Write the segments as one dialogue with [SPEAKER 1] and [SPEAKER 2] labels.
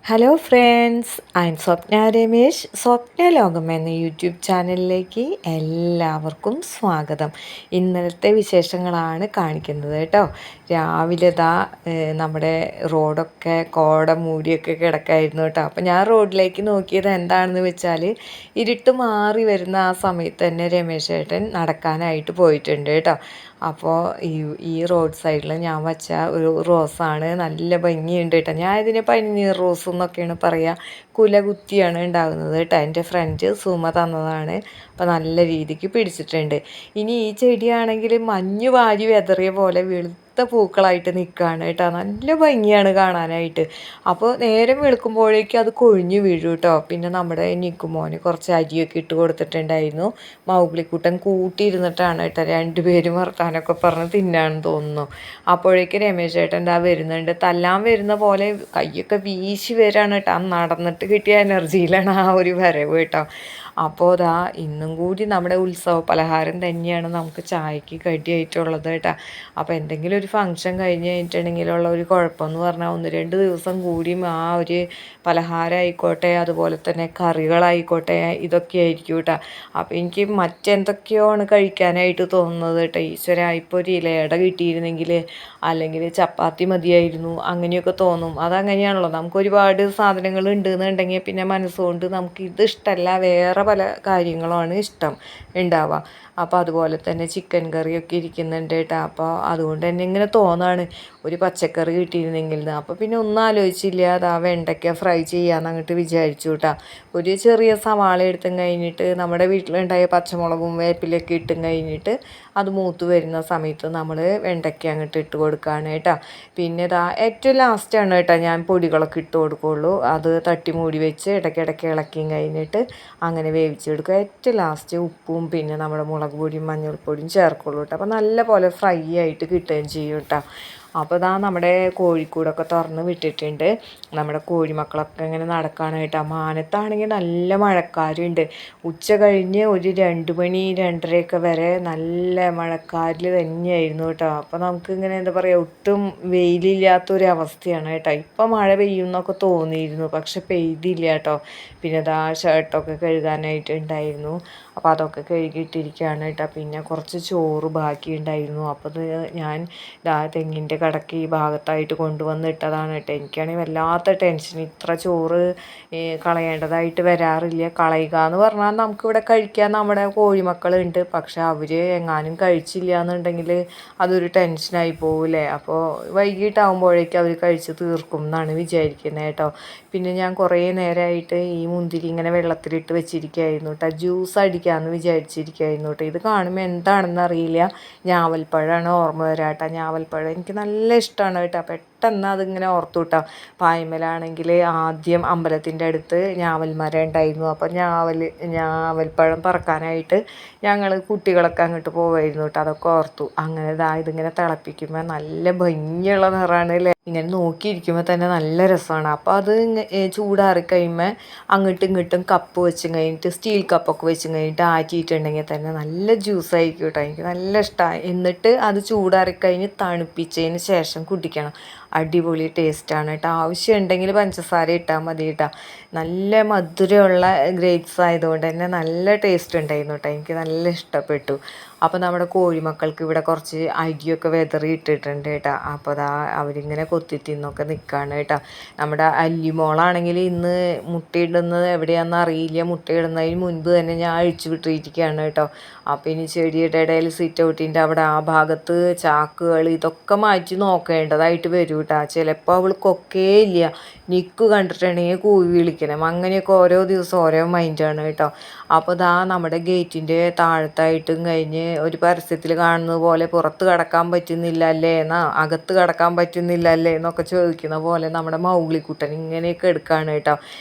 [SPEAKER 1] Hello friends, I M സ്വപ്ന രമേശ്. സ്വപ്ന ലോകം എന്ന YouTube ചാനലിലേക്ക് എല്ലാവർക്കും സ്വാഗതം. ഇന്നലത്തെ വിശേഷങ്ങളാണ് കാണിക്കുന്നത് കേട്ടോ. രാവിലെ നമ്മുടെ റോഡൊക്കെ കോട മൂടിയൊക്കെ കിടക്കായിരുന്നു കേട്ടോ. അപ്പോൾ ഞാൻ റോഡിലേക്ക് നോക്കിയത് എന്താണെന്ന് വെച്ചാൽ, ഇരുട്ട് മാറി വരുന്ന ആ സമയത്ത് തന്നെ രമേശ് ചേട്ടൻ നടക്കാനായിട്ട് പോയിട്ടുണ്ട് കേട്ടോ. അപ്പോൾ ഈ റോഡ് സൈഡിൽ ഞാൻ വച്ച ഒരു റോസാണ്, നല്ല ഭംഗിയുണ്ട് കേട്ടോ. ഞാൻ ഇതിനെ പനിനീർ റോസ് എന്നൊക്കെയാണ് പറയുക. കുല കുത്തിയാണ് ഉണ്ടാകുന്നത് കേട്ടോ. എൻ്റെ ഫ്രണ്ട് സുമ തന്നതാണ്. അപ്പോൾ നല്ല രീതിക്ക് പിടിച്ചിട്ടുണ്ട്. ഇനി ഈ ചെടിയാണെങ്കിൽ മഞ്ഞ് വാരി വെതറിയ പോലെ പൂക്കളായിട്ട് നിൽക്കുകയാണ് കേട്ടോ. നല്ല ഭംഗിയാണ് കാണാനായിട്ട്. അപ്പോൾ നേരം വെളുക്കുമ്പോഴേക്കും അത് കൊഴിഞ്ഞു വീഴും കേട്ടോ. പിന്നെ നമ്മുടെ നിക്കുമോന് കുറച്ച് അരിയൊക്കെ ഇട്ട് കൊടുത്തിട്ടുണ്ടായിരുന്നു. മൗഗ്ലിക്കുട്ടൻ കൂട്ടിയിരുന്നിട്ടാണ് കേട്ടോ രണ്ടുപേരും വർത്താനൊക്കെ പറഞ്ഞ് തിന്നാണെന്ന് തോന്നുന്നു. അപ്പോഴേക്ക് രമേശ് ചേട്ടൻ വരുന്നുണ്ട്. തല്ലാൻ വരുന്ന പോലെ കൈയൊക്കെ വീശി വരാണ് കേട്ടോ. നടന്നിട്ട് കിട്ടിയ എനർജിയിലാണ് ആ ഒരു വരവ് കേട്ടോ. അപ്പോൾ ഇന്നും കൂടി നമ്മുടെ ഉത്സവ പലഹാരം തന്നെയാണ് നമുക്ക് ചായക്ക് കടിയായിട്ടുള്ളത് കേട്ടോ. അപ്പോൾ എന്തെങ്കിലും ഒരു ഫംഗ്ഷൻ കഴിഞ്ഞ് കഴിഞ്ഞിട്ടുണ്ടെങ്കിലുള്ള ഒരു കുഴപ്പമെന്ന് പറഞ്ഞാൽ 1-2 ദിവസം കൂടിയും ആ ഒരു പലഹാരം ആയിക്കോട്ടെ, അതുപോലെ തന്നെ കറികളായിക്കോട്ടെ, ഇതൊക്കെ ആയിരിക്കും കേട്ടോ. അപ്പോൾ എനിക്ക് മറ്റെന്തൊക്കെയാണ് കഴിക്കാനായിട്ട് തോന്നുന്നത് കേട്ടോ. ഈശ്വര, ഇപ്പോൾ ഒരു ഇലയട കിട്ടിയിരുന്നെങ്കിൽ, അല്ലെങ്കിൽ ചപ്പാത്തി മതിയായിരുന്നു, അങ്ങനെയൊക്കെ തോന്നും. അതങ്ങനെയാണല്ലോ, നമുക്ക് ഒരുപാട് സാധനങ്ങൾ ഉണ്ടെന്നുണ്ടെങ്കിൽ പിന്നെ മനസ്സുകൊണ്ട് നമുക്ക് ഇത് ഇഷ്ടമല്ല, വേറെ പല കാര്യങ്ങളുമാണ് ഇഷ്ടം ഉണ്ടാവുക. അപ്പോൾ അതുപോലെ തന്നെ ചിക്കൻ കറിയൊക്കെ ഇരിക്കുന്നുണ്ട് കേട്ടോ. അപ്പോൾ അതുകൊണ്ട് തന്നെ ഇങ്ങനെ തോന്നാണ് ഒരു പച്ചക്കറി കിട്ടിയിരുന്നെങ്കിൽ. അപ്പോൾ പിന്നെ ഒന്നും ആലോചിച്ചില്ല, വെണ്ടയ്ക്ക ഫ്രൈ ചെയ്യാമെന്ന് അങ്ങോട്ട് വിചാരിച്ചു കേട്ടോ. ഒരു ചെറിയ സവാള എടുത്തും കഴിഞ്ഞിട്ട് നമ്മുടെ വീട്ടിലുണ്ടായ പച്ചമുളകും വേപ്പിലൊക്കെ ഇട്ടും കഴിഞ്ഞിട്ട് അത് മൂത്ത് വരുന്ന സമയത്ത് നമ്മൾ വെണ്ടയ്ക്ക അങ്ങോട്ട് ഇട്ട് കൊടുക്കുകയാണ് കേട്ടോ. പിന്നെ ഏറ്റവും ലാസ്റ്റാണ് കേട്ടോ ഞാൻ പൊടികളൊക്കെ ഇട്ട് കൊടുക്കുകയുള്ളൂ. അത് തട്ടി മൂടി വെച്ച് ഇടയ്ക്കിടയ്ക്ക് ഇളക്കിയും കഴിഞ്ഞിട്ട് അങ്ങനെ വേവിച്ചെടുക്കുക. ഏറ്റവും ലാസ്റ്റ് ഉപ്പും പിന്നെ നമ്മുടെ മുളക് പൊടിയും മഞ്ഞൾപ്പൊടിയും ചേർക്കുള്ളൂ കേട്ടോ. അപ്പോൾ നല്ല പോലെ ഫ്രൈ ആയിട്ട് കിട്ടുകയും ചെയ്യും കേട്ടോ. അപ്പോൾ നമ്മുടെ കോഴിക്കൂടൊക്കെ തുറന്ന് വിട്ടിട്ടുണ്ട്. നമ്മുടെ കോഴിമക്കളൊക്കെ ഇങ്ങനെ നടക്കാനായിട്ട്. മാനത്താണെങ്കിൽ നല്ല മഴക്കാരുണ്ട്. ഉച്ച കഴിഞ്ഞ് ഒരു 2 മണി 2:30 വരെ നല്ല മഴക്കാരിൽ തന്നെയായിരുന്നു കേട്ടോ. അപ്പോൾ നമുക്ക് ഇങ്ങനെ എന്താ പറയുക, ഒട്ടും വെയിലില്ലാത്തൊരവസ്ഥയാണ് കേട്ടോ. ഇപ്പം മഴ പെയ്യുമെന്നൊക്കെ തോന്നിയിരുന്നു, പക്ഷെ പെയ്തില്ല കേട്ടോ. പിന്നെ ഷർട്ടൊക്കെ കഴുകാനായിട്ട് ഉണ്ടായിരുന്നു. അപ്പോൾ അതൊക്കെ കഴുകിയിട്ടിരിക്കുകയാണ് കേട്ടോ. പിന്നെ കുറച്ച് ചോറ് ബാക്കി ഉണ്ടായിരുന്നു. അപ്പോൾ ഞാൻ തെങ്ങിൻ്റെ കടക്ക് ഈ ഭാഗത്തായിട്ട് കൊണ്ടുവന്ന് ഇട്ടതാണ് കേട്ടോ. എനിക്കാണെങ്കിൽ വല്ലാത്ത ടെൻഷൻ. ഇത്ര ചോറ് കളയേണ്ടതായിട്ട് വരാറില്ല. കളയുക എന്ന് പറഞ്ഞാൽ നമുക്കിവിടെ കഴിക്കാൻ നമ്മുടെ കോഴിമക്കളുണ്ട്. പക്ഷെ അവർ എങ്ങാനും കഴിച്ചില്ല എന്നുണ്ടെങ്കിൽ അതൊരു ടെൻഷനായി പോവില്ലേ. അപ്പോൾ വൈകിട്ടാകുമ്പോഴേക്കും അവർ കഴിച്ച് തീർക്കും എന്നാണ് വിചാരിക്കുന്നത് കേട്ടോ. പിന്നെ ഞാൻ കുറേ നേരമായിട്ട് ഈ മുന്തിരി ഇങ്ങനെ വെള്ളത്തിലിട്ട് വെച്ചിരിക്കുകയായിരുന്നു കേട്ടോ. ജ്യൂസ് അടിക്കാമെന്ന് വിചാരിച്ചിരിക്കുകയായിരുന്നു കേട്ടോ. ഇത് കാണുമ്പോൾ എന്താണെന്ന് അറിയില്ല, ഞാവൽപ്പഴമാണ് ഓർമ്മ വരാട്ടോ. ഞാവൽപ്പഴം എനിക്ക് നല്ല ഇഷ്ടമാണ് കേട്ടോ. പെട്ടെന്ന് അതിങ്ങനെ ഓർത്തു കേട്ടോ. പായ്മലാണെങ്കിൽ ആദ്യം അമ്പലത്തിൻ്റെ അടുത്ത് ഞാവൽ മരം ഉണ്ടായിരുന്നു. അപ്പോൾ ഞാവൽപ്പഴം പറക്കാനായിട്ട് ഞങ്ങൾ കുട്ടികളൊക്കെ അങ്ങോട്ട് പോവായിരുന്നു കേട്ടോ. അതൊക്കെ ഓർത്തു. അങ്ങനെ ഇതിങ്ങനെ തിളപ്പിക്കുമ്പോൾ നല്ല ഭംഗിയുള്ള നിറമാണ് അല്ലേ. ഇങ്ങനെ നോക്കിയിരിക്കുമ്പോൾ തന്നെ നല്ല രസമാണ്. അപ്പോൾ അത് ചൂടാറി കഴിയുമ്പോൾ അങ്ങോട്ടും ഇങ്ങോട്ടും കപ്പ് വെച്ചും കഴിഞ്ഞിട്ട് സ്റ്റീൽ കപ്പൊക്കെ വെച്ചും കഴിഞ്ഞിട്ട് ആറ്റിയിട്ടുണ്ടെങ്കിൽ തന്നെ നല്ല ജ്യൂസായിരിക്കും കേട്ടോ. എനിക്ക് നല്ല ഇഷ്ടമാണ്. എന്നിട്ട് അത് ചൂടാറിക്കഴിഞ്ഞ് തണുപ്പിച്ചതിന് ശേഷം കുടിക്കണം. അടിപൊളി ടേസ്റ്റാണ് കേട്ടോ. ആവശ്യമുണ്ടെങ്കിൽ പഞ്ചസാര ഇട്ടാൽ മതി കേട്ടോ. നല്ല മധുരമുള്ള ഗ്രേപ്സ് ആയതുകൊണ്ട് തന്നെ നല്ല ടേസ്റ്റ് ഉണ്ടായിരുന്നു കേട്ടോ. എനിക്ക് നല്ല ഇഷ്ടപ്പെട്ടു. അപ്പോൾ നമ്മുടെ കോഴിമക്കൾക്ക് ഇവിടെ കുറച്ച് അരിയൊക്കെ വെതറി ഇട്ടിട്ടുണ്ട് കേട്ടോ. അപ്പോൾ അവരിങ്ങനെ കൊത്തി തിന്നൊക്കെ നിൽക്കുകയാണ് കേട്ടോ. നമ്മുടെ അല്ലിമോളാണെങ്കിൽ ഇന്ന് മുട്ടയിടുന്നത് എവിടെയാണെന്ന് അറിയില്ല. മുട്ടയിടുന്നതിന് മുൻപ് തന്നെ ഞാൻ അഴിച്ചു വിട്ടിരിക്കുകയാണ് കേട്ടോ. അപ്പോൾ ഇനി ചെടിയുടെ ഇടയിൽ സിറ്റ് ഔട്ടിൻ്റെ അവിടെ ആ ഭാഗത്ത് ചാക്കുകൾ ഇതൊക്കെ മാറ്റി നോക്കേണ്ടതായിട്ട് വരും കേട്ടോ. ചിലപ്പോൾ അവൾക്കൊക്കെ ഇല്ല, നിക്ക് കണ്ടിട്ടുണ്ടെങ്കിൽ കൂവി വിളിക്കണം. അങ്ങനെയൊക്കെ ഓരോ ദിവസം ഓരോ മൈൻഡാണ് കേട്ടോ. അപ്പോൾ നമ്മുടെ ഗേറ്റിൻ്റെ താഴത്തായിട്ടും കഴിഞ്ഞ് ഒരു പരസ്യത്തിൽ കാണുന്നത് പോലെ പുറത്ത് കടക്കാൻ പറ്റുന്നില്ല അല്ലേ അകത്ത് കടക്കാൻ പറ്റുന്നില്ല അല്ലേ എന്നൊക്കെ ചോദിക്കുന്ന പോലെ നമ്മുടെ മൗഗ്ലിക്കുട്ടൻ ഇങ്ങനെയൊക്കെ എടുക്കുകയാണ് കേട്ടോ.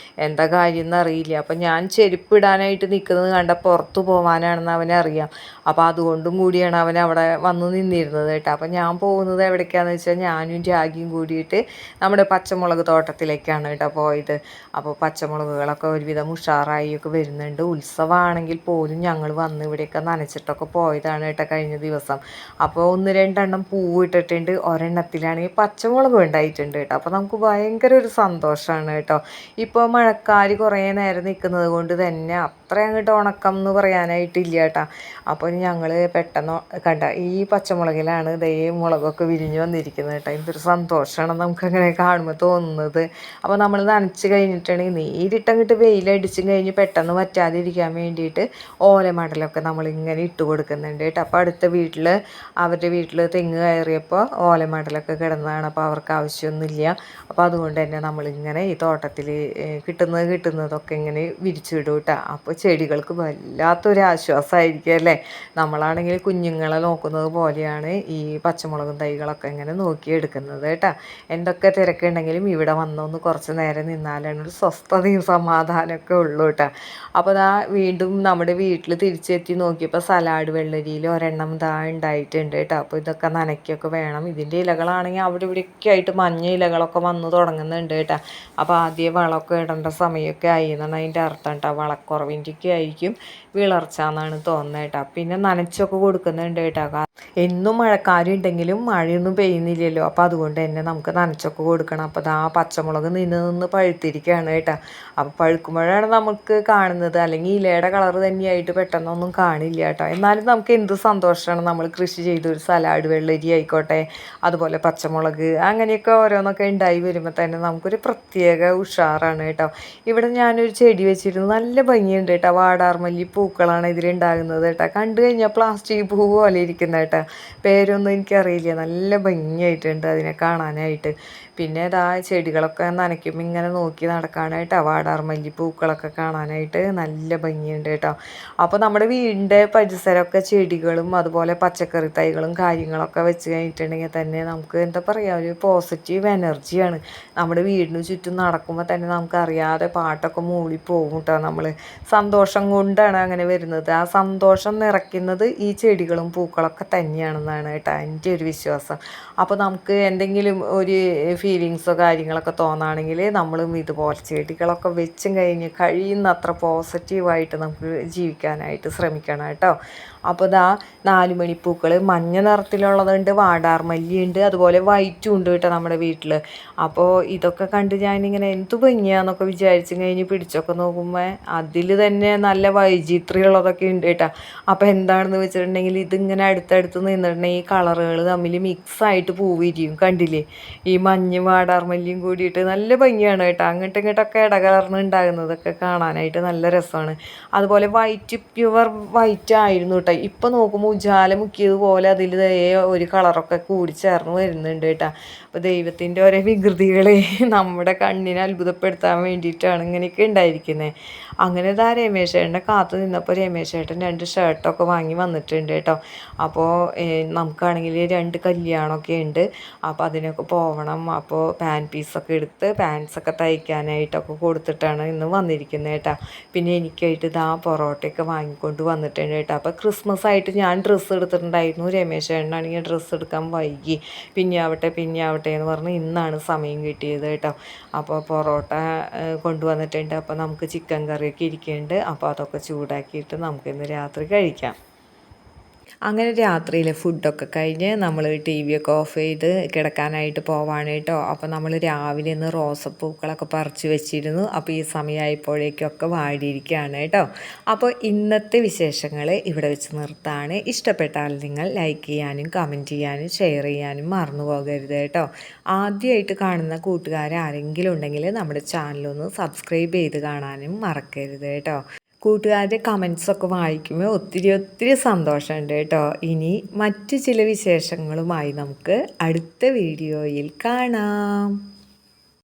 [SPEAKER 1] എന്താ കാര്യം എന്നറിയില്ല. അപ്പം ഞാൻ ചെരുപ്പ് ഇടാനായിട്ട് നിൽക്കുന്നത് കണ്ട പുറത്ത് പോകാനാണെന്ന് അവനറിയാം. അപ്പോൾ അതുകൊണ്ടും കൂടിയാണ് അവൻ അവിടെ വന്ന് നിന്നിരുന്നത് കേട്ടോ. അപ്പം ഞാൻ പോകുന്നത് എവിടേക്കാണെന്ന് വെച്ചാൽ ഞാനും രാഗിയും കൂടിയിട്ട് നമ്മുടെ പച്ചമുളക് തോട്ടത്തിലേക്കാണ് കേട്ടോ പോയത്. അപ്പോൾ പച്ചമുളകുകളൊക്കെ ഒരുവിധം ഉഷാറായി ഒക്കെ വരുന്നുണ്ട്. ഉത്സവമാണെങ്കിൽ പോലും ഞങ്ങൾ വന്ന് ഇവിടെയൊക്കെ നനച്ചിട്ടൊക്കെ പോയത് പോയതാണ് കേട്ടോ കഴിഞ്ഞ ദിവസം. അപ്പോൾ 1-2 പൂവിട്ടിട്ടുണ്ട്, ഒരെണ്ണത്തിലാണെങ്കിൽ പച്ചമുളകും ഉണ്ടായിട്ടുണ്ട് കേട്ടോ. അപ്പോൾ നമുക്ക് ഭയങ്കര ഒരു സന്തോഷമാണ് കേട്ടോ. ഇപ്പോൾ മഴക്കാർ കുറേ നേരം നിൽക്കുന്നത് കൊണ്ട് തന്നെ അത്ര അങ്ങോട്ട് ഉണക്കം എന്ന് പറയാനായിട്ടില്ല കേട്ടോ. അപ്പോൾ ഞങ്ങൾ പെട്ടെന്ന് കണ്ട ഈ പച്ചമുളകിലാണ് ഇതേ മുളകൊക്കെ വിരിഞ്ഞ് വന്നിരിക്കുന്നത് കേട്ടോ. എന്തൊരു സന്തോഷമാണ് നമുക്കങ്ങനെ കാണുമ്പോൾ തോന്നുന്നത്. അപ്പോൾ നമ്മൾ നനച്ച് കഴിഞ്ഞിട്ടുണ്ടെങ്കിൽ നേരിട്ടങ്ങോട്ട് വെയിലടിച്ചും കഴിഞ്ഞ് പെട്ടെന്ന് വറ്റാതിരിക്കാൻ വേണ്ടിയിട്ട് ഓലമടലൊക്കെ നമ്മളിങ്ങനെ ഇട്ട് കൊടുക്കുന്നുണ്ട് കേട്ടോ. അപ്പോൾ അടുത്ത വീട്ടിൽ അവരുടെ വീട്ടിൽ തെങ്ങ് കയറിയപ്പോൾ ഓലമടലൊക്കെ കിടന്നതാണ്. അപ്പോൾ അവർക്ക് ആവശ്യമൊന്നുമില്ല. അപ്പോൾ അതുകൊണ്ട് തന്നെ നമ്മളിങ്ങനെ ഈ തോട്ടത്തിൽ കിട്ടുന്നതൊക്കെ ഇങ്ങനെ വിരിച്ചിടും കേട്ടോ. അപ്പോൾ ചെടികൾക്ക് വല്ലാത്തൊരു ആശ്വാസമായിരിക്കും അല്ലേ. നമ്മളാണെങ്കിൽ കുഞ്ഞുങ്ങളെ നോക്കുന്നത് പോലെയാണ് ഈ പച്ചമുളകും തൈകളൊക്കെ ഇങ്ങനെ നോക്കിയെടുക്കുന്നത് കേട്ടോ. എന്തൊക്കെ തിരക്കുണ്ടെങ്കിലും ഇവിടെ വന്നൊന്ന് കുറച്ച് നേരം നിന്നാലാണ് ഒരു സ്വസ്ഥതയും സമാധാനമൊക്കെ ഉള്ളൂ കേട്ടോ. അപ്പോൾ ദാ വീണ്ടും നമ്മുടെ വീട്ടിൽ തിരിച്ചെത്തി നോക്കിയപ്പോൾ സലാഡ് വെള്ളരിയിൽ ഒരെണ്ണം ഉണ്ടായിട്ടുണ്ട് കേട്ടോ. അപ്പോൾ ഇതൊക്കെ നനയ്ക്കൊക്കെ വേണം. ഇതിൻ്റെ ഇലകളാണെങ്കിൽ അവിടെ ഇവിടെയൊക്കെ ആയിട്ട് മഞ്ഞ ഇലകളൊക്കെ വന്ന് തുടങ്ങുന്നുണ്ട് കേട്ടോ. അപ്പോൾ ആദ്യം വളമൊക്കെ ഇടേണ്ട സമയമൊക്കെ ആയി എന്നാണ് അതിൻ്റെ അർത്ഥം കേട്ടോ. വളക്കുറവിൻ്റെയൊക്കെ ആയിരിക്കും വിളർച്ച എന്നാണ് തോന്നുന്നത് കേട്ടോ. പിന്നെ നനച്ചൊക്കെ കൊടുക്കുന്നുണ്ട് കേട്ടോ. എന്നും മഴക്കാരുണ്ടെങ്കിലും മഴയൊന്നും പെയ്യുന്നില്ലല്ലോ. അപ്പോൾ അതുകൊണ്ട് തന്നെ നമുക്ക് നനച്ചൊക്കെ കൊടുക്കണം. അപ്പോൾ ആ പച്ചമുളക് നിന്ന് പഴുത്തിരിക്കുകയാണ് കേട്ടോ. അപ്പോൾ പഴുക്കുമ്പോഴാണ് നമുക്ക് കാണുന്നത്, അല്ലെങ്കിൽ ഇലയുടെ കളർ തന്നെയായിട്ട് പെട്ടെന്നൊന്നും കാണില്ല കേട്ടോ. എന്നാലും നമുക്ക് എന്ത് സന്തോഷമാണ് നമ്മൾ കൃഷി ചെയ്തൊരു സലാഡ് വെള്ളരി ആയിക്കോട്ടെ, അതുപോലെ പച്ചമുളക്, അങ്ങനെയൊക്കെ ഓരോന്നൊക്കെ ഉണ്ടായി വരുമ്പോൾ തന്നെ നമുക്കൊരു പ്രത്യേക ഉഷാറാണ് കേട്ടോ. ഇവിടെ ഞാനൊരു ചെടി വെച്ചിരുന്നു, നല്ല ഭംഗിയുണ്ട് കേട്ടോ. വാടാർമല്ലി പൂക്കളാണ് ഇതിലുണ്ടാകുന്നത് കേട്ടോ. കണ്ടു കഴിഞ്ഞാൽ പ്ലാസ്റ്റിക് പൂ പോലെ ഇരിക്കുന്ന കേട്ടോ. പേരൊന്നും എനിക്കറിയില്ല, നല്ല ഭംഗിയായിട്ടുണ്ട് അതിനെ കാണാനായിട്ട്. പിന്നെ ഇതാ ചെടികളൊക്കെ നനയ്ക്കുമ്പോൾ ഇങ്ങനെ നോക്കി നടക്കാനായിട്ട് വാടാർമല്ലി പൂക്കളൊക്കെ കാണാനായിട്ട് നല്ല ഭംഗിയുണ്ട് കേട്ടോ. അപ്പോൾ നമ്മുടെ വീടിൻ്റെ പരിസരമൊക്കെ ചെടികളും അതുപോലെ പച്ചക്കറി തൈകളും കാര്യങ്ങളൊക്കെ വെച്ച് കഴിഞ്ഞിട്ടുണ്ടെങ്കിൽ തന്നെ നമുക്ക് എന്താ പറയുക, ഒരു പോസിറ്റീവ് എനർജിയാണ്. നമ്മുടെ വീടിന് ചുറ്റും നടക്കുമ്പോൾ തന്നെ നമുക്കറിയാതെ പാട്ടൊക്കെ മൂളിപ്പോകും കേട്ടോ. നമ്മൾ സന്തോഷം കൊണ്ടാണ് അങ്ങനെ വരുന്നത്. ആ സന്തോഷം നിറയ്ക്കുന്നത് ഈ ചെടികളും പൂക്കളൊക്കെ തന്നെയാണെന്നാണ് കേട്ടോ എൻ്റെ ഒരു വിശ്വാസം. അപ്പോൾ നമുക്ക് എന്തെങ്കിലും ഒരു ഫീലിങ്സോ കാര്യങ്ങളൊക്കെ തോന്നുകയാണെങ്കിൽ നമ്മളും ഇതുപോലെ ചെടികളൊക്കെ വെച്ചും കഴിഞ്ഞ് കഴിയുന്നത്ര പോസിറ്റീവായിട്ട് നമുക്ക് ജീവിക്കാനായിട്ട് ശ്രമിക്കണം കേട്ടോ. അപ്പോൾ ഇതാ 4 മണിപ്പൂക്കൾ മഞ്ഞ നിറത്തിലുള്ളതുണ്ട്, വാടാർമല്ലിയുണ്ട്, അതുപോലെ വൈറ്റും ഉണ്ട് കേട്ടോ നമ്മുടെ വീട്ടിൽ. അപ്പോൾ ഇതൊക്കെ കണ്ട് ഞാനിങ്ങനെ എന്തു ഭംഗിയാന്നൊക്കെ വിചാരിച്ചു കഴിഞ്ഞ് പിടിച്ചൊക്കെ നോക്കുമ്പോൾ അതിൽ തന്നെ നല്ല വൈചിത്രിയുള്ളതൊക്കെ ഉണ്ട് കേട്ടോ. അപ്പോൾ എന്താണെന്ന് വെച്ചിട്ടുണ്ടെങ്കിൽ ഇതിങ്ങനെ അടുത്തടുത്ത് നിന്നിട്ടുണ്ടെങ്കിൽ ഈ കളറുകൾ തമ്മിൽ മിക്സായിട്ട് പൂവിരിയും, കണ്ടില്ലേ? ഈ മഞ്ഞയും വാടാർമല്ലിയും കൂടിയിട്ട് നല്ല ഭംഗിയാണ് കേട്ടോ. അങ്ങോട്ടും ഇങ്ങോട്ടൊക്കെ ഇടകലർന്നുണ്ടാകുന്നതൊക്കെ കാണാനായിട്ട് നല്ല രസമാണ്. അതുപോലെ വൈറ്റ് പ്യുവർ വൈറ്റ് ആയിരുന്നു കേട്ടോ. ഇപ്പം നോക്കുമ്പോൾ ഉജാല മുക്കിയതുപോലെ അതിൽ ഒരു കളറൊക്കെ കൂടി ചേർന്ന് വരുന്നുണ്ട് കേട്ടോ. അപ്പോൾ ദൈവത്തിൻ്റെ ഓരോ വികൃതികളെ നമ്മുടെ കണ്ണിനെ അത്ഭുതപ്പെടുത്താൻ വേണ്ടിയിട്ടാണ് ഇങ്ങനെയൊക്കെ ഉണ്ടായിരിക്കുന്നത്. അങ്ങനെ ഇതാ രമേശേട്ടനെ കാത്തു നിന്നപ്പോൾ രമേശേട്ടൻ 2 ഷർട്ടൊക്കെ വാങ്ങി വന്നിട്ടുണ്ട് കേട്ടോ. അപ്പോൾ നമുക്കാണെങ്കിൽ 2 കല്യാണമൊക്കെ ഉണ്ട്. അപ്പോൾ അതിനൊക്കെ പോകണം. അപ്പോൾ പീസൊക്കെ എടുത്ത് പാൻസൊക്കെ തയ്ക്കാനായിട്ടൊക്കെ കൊടുത്തിട്ടാണ് ഇന്ന് വന്നിരിക്കുന്നത് കേട്ടോ. പിന്നെ എനിക്കായിട്ട് ഇതാ പൊറോട്ടയൊക്കെ വാങ്ങിക്കൊണ്ട് വന്നിട്ടുണ്ട് കേട്ടോ. അപ്പോൾ ക്രിസ്മസ് ആയിട്ട് ഞാൻ ഡ്രസ്സ് എടുത്തിട്ടുണ്ടായിരുന്നു. രമേശേട്ടനാണെങ്കിൽ ഡ്രസ്സ് എടുക്കാൻ വൈകി. പിന്നെ ആവട്ടെ എന്ന് പറഞ്ഞ് ഇന്നാണ് സമയം കിട്ടിയത് കേട്ടോ. അപ്പോൾ പൊറോട്ട കൊണ്ടുവന്നിട്ടുണ്ട്. അപ്പോൾ നമുക്ക് ചിക്കൻ കറിയൊക്കെ ഇരിക്കുന്നുണ്ട്. അപ്പോൾ അതൊക്കെ ചൂടാക്കിയിട്ട് നമുക്കിന്ന് രാത്രി കഴിക്കാം. അങ്ങനെ രാത്രിയിലെ ഫുഡൊക്കെ കഴിഞ്ഞ് നമ്മൾ ടി വിയൊക്കെ ഓഫ് ചെയ്ത് കിടക്കാനായിട്ട് പോവാണ് കേട്ടോ. അപ്പോൾ നമ്മൾ രാവിലെ ഇന്ന് റോസപ്പൂക്കളൊക്കെ പറിച്ച് വെച്ചിരുന്നു. അപ്പോൾ ഈ സമയമായപ്പോഴേക്കൊക്കെ വാടിയിരിക്കുകയാണ് കേട്ടോ. അപ്പോൾ ഇന്നത്തെ വിശേഷങ്ങൾ ഇവിടെ വെച്ച് നിർത്താണ്. ഇഷ്ടപ്പെട്ടാൽ നിങ്ങൾ ലൈക്ക് ചെയ്യാനും കമൻറ്റ് ചെയ്യാനും ഷെയർ ചെയ്യാനും മറന്നു പോകരുത് കേട്ടോ. ആദ്യമായിട്ട് കാണുന്ന കൂട്ടുകാരെങ്കിലും ഉണ്ടെങ്കിൽ നമ്മുടെ ചാനലൊന്ന് സബ്സ്ക്രൈബ് ചെയ്ത് കാണാനും മറക്കരുത് കേട്ടോ. കൂട്ടുകാരുടെ കമൻസൊക്കെ വായിക്കുമ്പോൾ ഒത്തിരി സന്തോഷമുണ്ട് കേട്ടോ. ഇനി മറ്റു ചില വിശേഷങ്ങളുമായി നമുക്ക് അടുത്ത വീഡിയോയിൽ കാണാം.